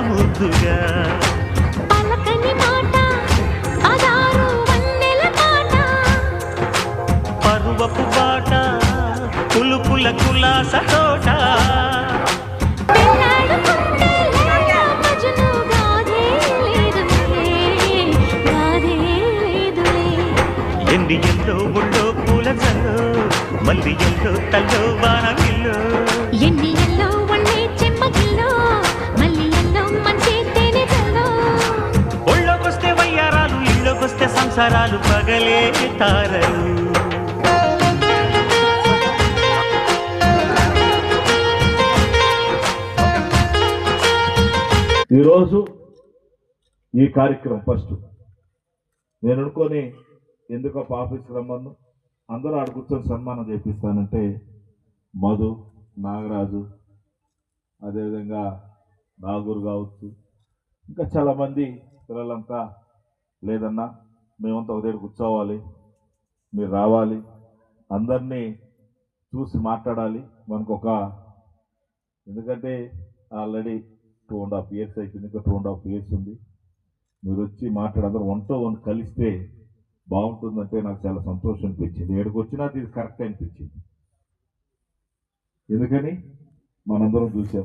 ముద్దుగా పలకని మాట అదారు వన్నెల మాట పరువపు బాట పులుపుల కులాస తోట పెళ్ళాడుకుంటే లైలా మజ్ను గాథే లేదులే గాథే లేదులే ఎండి ఎల్లో ఒళ్ళో పూల జల్లో మల్లి ఎల్లో తల్లో వానవిల్లో ఎన్ని ఎల్లో ఒళ్ళే చెమ్మగిల్లో మళ్ళీ ఎల్లో మంచి తేనె కల్లో ఒళ్ళోకొస్తే వయ్యారాలు ఇళ్ళోకొస్తే సంసారాలు పగలే తారలు ఈరోజు ఈ కార్యక్రమం ఫస్ట్ నేను అనుకొని ఎందుకో ఆఫీస్కి రమ్మను అందరూ ఆడ కూర్చొని సన్మానం చేపిస్తానంటే మధు నాగరాజు అదేవిధంగా నాగూరు కావచ్చు ఇంకా చాలామంది పిల్లలంతా లేదన్నా మేమంతా ఉదయం కూర్చోవాలి మీరు రావాలి అందరినీ చూసి మాట్లాడాలి మనకు ఎందుకంటే ఆల్రెడీ 2.5 years అయిపోయింది ఇంకా 2.5 years ఉంది మీరు వచ్చి మాట్లాడారు 1 to 1 కలిస్తే బాగుంటుందంటే నాకు చాలా సంతోషం అనిపించింది ఏడుకు వచ్చినా ఇది కరెక్ట్ అనిపించింది ఎందుకని మనందరం చూసాం